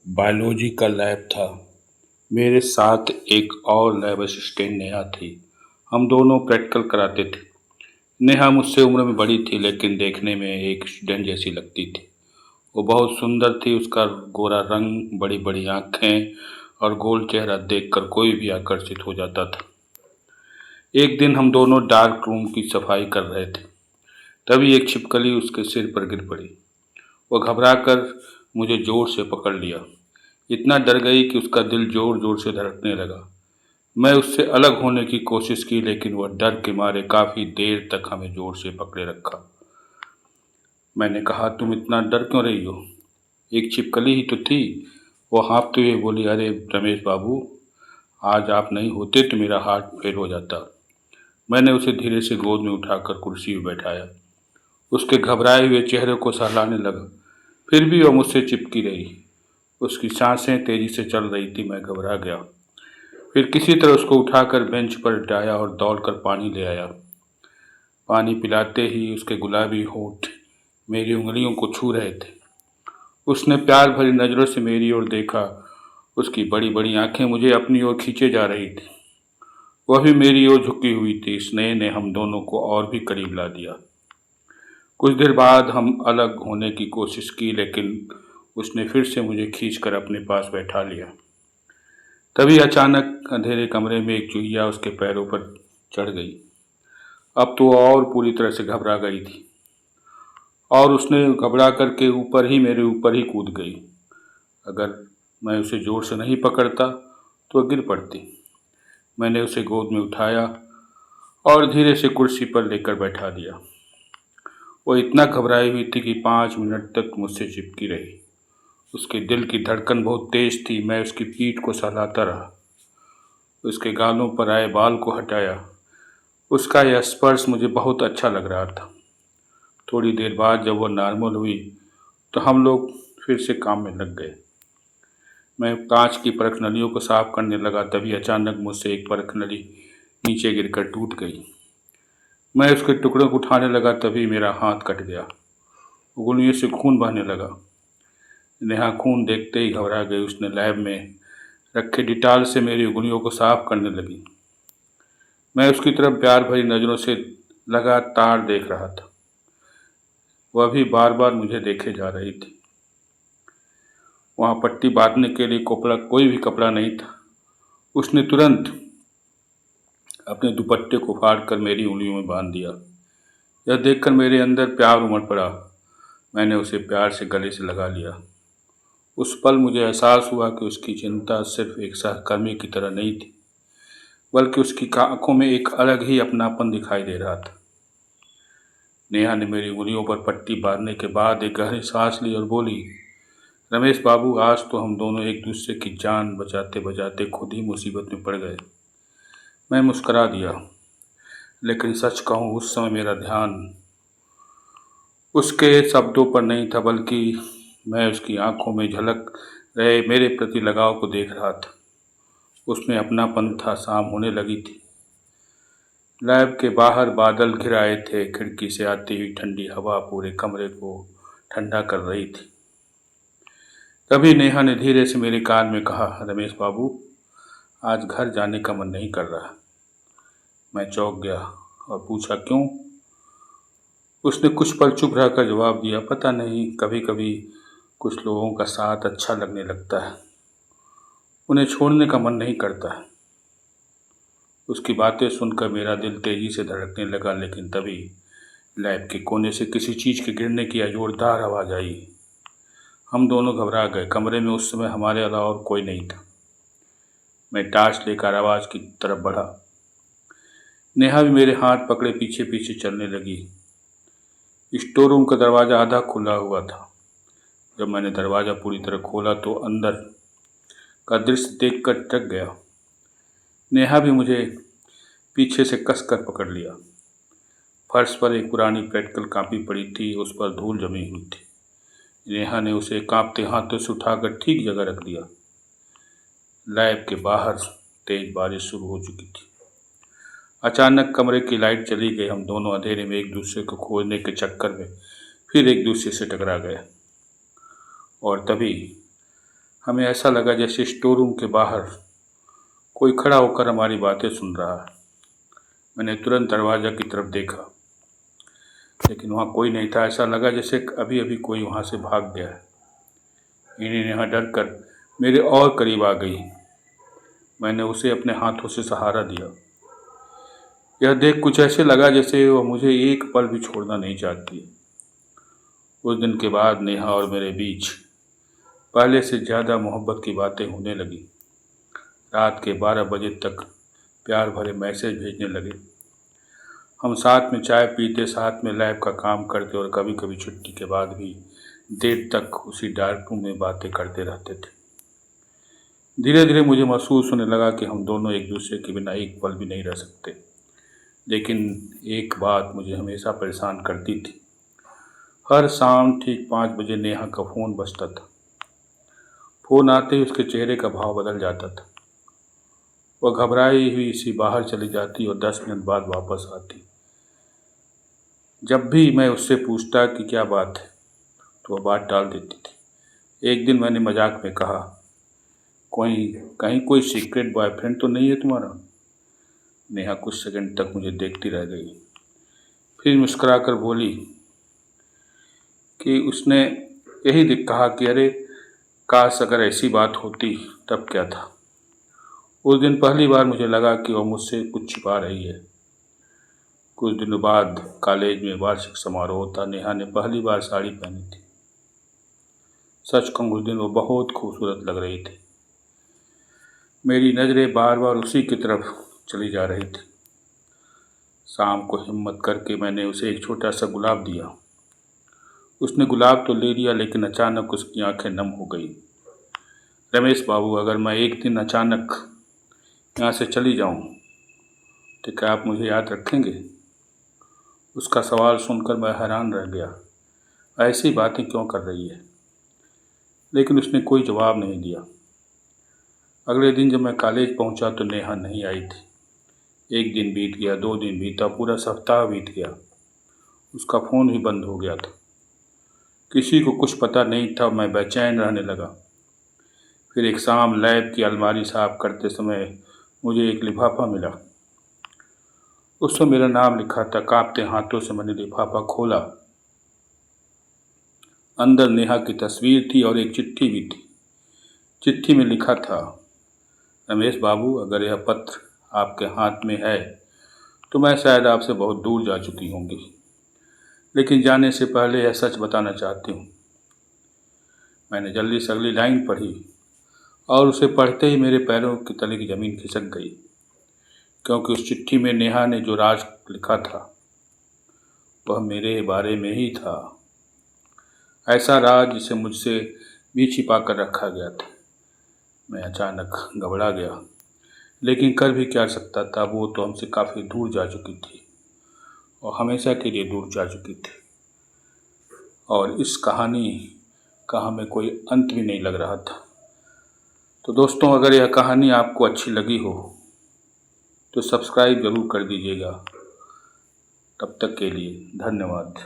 Biology का lab था। मेरे साथ एक और लैब असिस्टेंट नेहा थी। हम दोनों प्रैक्टिकल कराते थे। नेहा मुझसे उम्र में बड़ी थी, लेकिन देखने में एक स्टूडेंट जैसी लगती थी। वो बहुत सुंदर थी। उसका गोरा रंग, बड़ी बड़ी आंखें और गोल चेहरा देखकर कोई भी आकर्षित हो जाता था। एक दिन हम दोनों डार्क रूम की सफाई कर रहे थे, तभी एक छिपकली उसके सिर पर गिर पड़ी। वो घबराकर मुझे जोर से पकड़ लिया। इतना डर गई कि उसका दिल जोर जोर से धड़कने लगा। मैं उससे अलग होने की कोशिश की, लेकिन वह डर के मारे काफी देर तक हमें जोर से पकड़े रखा। मैंने कहा, तुम इतना डर क्यों रही हो? एक छिपकली ही तो थी। वो हाँफते हुए बोली, अरे रमेश बाबू, आज आप नहीं होते तो मेरा हार्ट फेल हो जाता। मैंने उसे धीरे से गोद में उठाकर कुर्सी में बैठाया। उसके घबराए हुए चेहरे को सहलाने लगा। फिर भी वह मुझसे चिपकी रही। उसकी सांसें तेजी से चल रही थी। मैं घबरा गया। फिर किसी तरह उसको उठाकर बेंच पर लिटाया और दौड़कर पानी ले आया। पानी पिलाते ही उसके गुलाबी होंठ मेरी उंगलियों को छू रहे थे। उसने प्यार भरी नजरों से मेरी ओर देखा। उसकी बड़ी बड़ी आंखें मुझे अपनी ओर खींचे जा रही थी। वह भी मेरी ओर झुकी हुई थी। स्नेह ने हम दोनों को और भी करीब ला दिया। कुछ देर बाद हम अलग होने की कोशिश की, लेकिन उसने फिर से मुझे खींचकर अपने पास बैठा लिया। तभी अचानक अंधेरे कमरे में एक चूहिया उसके पैरों पर चढ़ गई। अब तो वो और पूरी तरह से घबरा गई थी और उसने घबरा करके ऊपर ही मेरे ऊपर ही कूद गई। अगर मैं उसे जोर से नहीं पकड़ता तो गिर पड़ती। मैंने उसे गोद में उठाया और धीरे से कुर्सी पर लेकर बैठा दिया। वो इतना घबराई हुई थी कि 5 मिनट तक मुझसे चिपकी रही। उसके दिल की धड़कन बहुत तेज थी। मैं उसकी पीठ को सहलाता रहा, उसके गालों पर आए बाल को हटाया। उसका यह स्पर्श मुझे बहुत अच्छा लग रहा था। थोड़ी देर बाद जब वह नॉर्मल हुई तो हम लोग फिर से काम में लग गए। मैं कांच की परख नलियों को साफ करने लगा, तभी अचानक मुझसे एक परख नली नीचे गिरकर टूट गई। मैं उसके टुकड़ों को उठाने लगा, तभी मेरा हाथ कट गया। उंगलियों से खून बहने लगा। नेहा खून देखते ही घबरा गई। उसने लैब में रखे डिटॉल से मेरी उंगलियों को साफ करने लगी। मैं उसकी तरफ प्यार भरी नज़रों से लगातार देख रहा था। वह भी बार बार मुझे देखे जा रही थी। वहाँ पट्टी बांधने के लिए कोई भी कपड़ा नहीं था। उसने तुरंत अपने दुपट्टे को फाड़कर मेरी उंगलियों में बांध दिया। यह देखकर मेरे अंदर प्यार उमड़ पड़ा। मैंने उसे प्यार से गले से लगा लिया। उस पल मुझे एहसास हुआ कि उसकी चिंता सिर्फ एक सहकर्मी की तरह नहीं थी, बल्कि उसकी आंखों में एक अलग ही अपनापन दिखाई दे रहा था। नेहा ने मेरी उंगलियों पर पट्टी बांधने के बाद एक गहरी सांस ली और बोली, रमेश बाबू, आज तो हम दोनों एक दूसरे की जान बचाते बचाते खुद ही मुसीबत में पड़ गए। मैं मुस्करा दिया, लेकिन सच कहूँ उस समय मेरा ध्यान उसके शब्दों पर नहीं था, बल्कि मैं उसकी आंखों में झलक रहे मेरे प्रति लगाव को देख रहा था। उसमें अपनापन था। शाम होने लगी थी। लैब के बाहर बादल घिर आए थे। खिड़की से आती हुई ठंडी हवा पूरे कमरे को ठंडा कर रही थी। तभी नेहा ने धीरे से मेरे कान में कहा, रमेश बाबू, आज घर जाने का मन नहीं कर रहा। मैं चौंक गया और पूछा, क्यों? उसने कुछ पल चुप रहकर जवाब दिया, पता नहीं, कभी कभी कुछ लोगों का साथ अच्छा लगने लगता है, उन्हें छोड़ने का मन नहीं करता है। उसकी बातें सुनकर मेरा दिल तेजी से धड़कने लगा, लेकिन तभी लैब के कोने से किसी चीज़ के गिरने की जोरदार आवाज़ आई। हम दोनों घबरा गए। कमरे में उस समय हमारे अलावा और कोई नहीं था। मैं टॉर्च लेकर आवाज़ की तरफ बढ़ा। नेहा भी मेरे हाथ पकड़े पीछे पीछे चलने लगी। स्टोर रूम का दरवाज़ा आधा खुला हुआ था। जब मैंने दरवाज़ा पूरी तरह खोला तो अंदर का दृश्य देखकर टक गया। नेहा भी मुझे पीछे से कसकर पकड़ लिया। फर्श पर एक पुरानी प्रैक्टिकल कॉपी पड़ी थी। उस पर धूल जमी हुई थी। नेहा ने उसे कांपते हाथों से उठाकर ठीक जगह रख दिया। लैब के बाहर तेज बारिश शुरू हो चुकी थी। अचानक कमरे की लाइट चली गई। हम दोनों अंधेरे में एक दूसरे को खोजने के चक्कर में फिर एक दूसरे से टकरा गए। और तभी हमें ऐसा लगा जैसे स्टोर रूम के बाहर कोई खड़ा होकर हमारी बातें सुन रहा है। मैंने तुरंत दरवाज़ा की तरफ देखा, लेकिन वहाँ कोई नहीं था। ऐसा लगा जैसे अभी अभी कोई वहाँ से भाग गया है। नेहा डर कर मेरे और करीब आ गई। मैंने उसे अपने हाथों से सहारा दिया। यह देख कुछ ऐसे लगा जैसे वह मुझे एक पल भी छोड़ना नहीं चाहती। उस दिन के बाद नेहा और मेरे बीच पहले से ज़्यादा मोहब्बत की बातें होने लगी। रात के 12 बजे तक प्यार भरे मैसेज भेजने लगे। हम साथ में चाय पीते, साथ में लैब का काम करते और कभी कभी छुट्टी के बाद भी देर तक उसी डार्क रूम में बातें करते रहते थे। धीरे धीरे मुझे महसूस होने लगा कि हम दोनों एक दूसरे के बिना एक पल भी नहीं रह सकते। लेकिन एक बात मुझे हमेशा परेशान करती थी। हर शाम ठीक 5 बजे नेहा का फ़ोन बजता था। फ़ोन आते ही उसके चेहरे का भाव बदल जाता था। वह घबराई हुई सी बाहर चली जाती और 10 मिनट बाद वापस आती। जब भी मैं उससे पूछता कि क्या बात है, तो वह बात टाल देती थी। एक दिन मैंने मजाक में कहा, कहीं कोई सीक्रेट बॉयफ्रेंड तो नहीं है तुम्हारा? नेहा कुछ सेकंड तक मुझे देखती रह गई, फिर मुस्कुराकर बोली कि उसने यही कहा कि अरे काश अगर ऐसी बात होती तब क्या था। उस दिन पहली बार मुझे लगा कि वह मुझसे कुछ छिपा रही है। कुछ दिनों बाद कॉलेज में वार्षिक समारोह था। नेहा ने पहली बार साड़ी पहनी थी। सच कहूँ उस दिन वो बहुत खूबसूरत लग रही थी। मेरी नज़रें बार बार उसी की तरफ चली जा रही थी। शाम को हिम्मत करके मैंने उसे एक छोटा सा गुलाब दिया। उसने गुलाब तो ले लिया, लेकिन अचानक उसकी आंखें नम हो गई। रमेश बाबू, अगर मैं एक दिन अचानक यहाँ से चली जाऊँ तो क्या आप मुझे याद रखेंगे? उसका सवाल सुनकर मैं हैरान रह गया। ऐसी बातें क्यों कर रही है? लेकिन उसने कोई जवाब नहीं दिया। अगले दिन जब मैं कॉलेज पहुँचा तो नेहा नहीं आई थी। एक दिन बीत गया, 2 दिन बीता, पूरा सप्ताह बीत गया। उसका फ़ोन भी बंद हो गया था। किसी को कुछ पता नहीं था। मैं बेचैन रहने लगा। फिर एक शाम लैब की अलमारी साफ करते समय मुझे एक लिफाफा मिला। उसमें मेरा नाम लिखा था। कांपते हाथों से मैंने लिफाफा खोला। अंदर नेहा की तस्वीर थी और एक चिट्ठी भी थी। चिट्ठी में लिखा था, रमेश बाबू, अगर यह पत्र आपके हाथ में है तो मैं शायद आपसे बहुत दूर जा चुकी होंगी, लेकिन जाने से पहले यह सच बताना चाहती हूँ। मैंने जल्दी से अगली लाइन पढ़ी और उसे पढ़ते ही मेरे पैरों की तले की ज़मीन खिसक गई, क्योंकि उस चिट्ठी में नेहा ने जो राज लिखा था वह मेरे बारे में ही था। ऐसा राज जिसे मुझसे भी छिपा कर रखा गया था। मैं अचानक घबरा गया, लेकिन कर भी क्या सकता था। वो तो हमसे काफ़ी दूर जा चुकी थी और हमेशा के लिए दूर जा चुकी थी, और इस कहानी का हमें कोई अंत भी नहीं लग रहा था। तो दोस्तों, अगर यह कहानी आपको अच्छी लगी हो तो सब्सक्राइब ज़रूर कर दीजिएगा। तब तक के लिए धन्यवाद।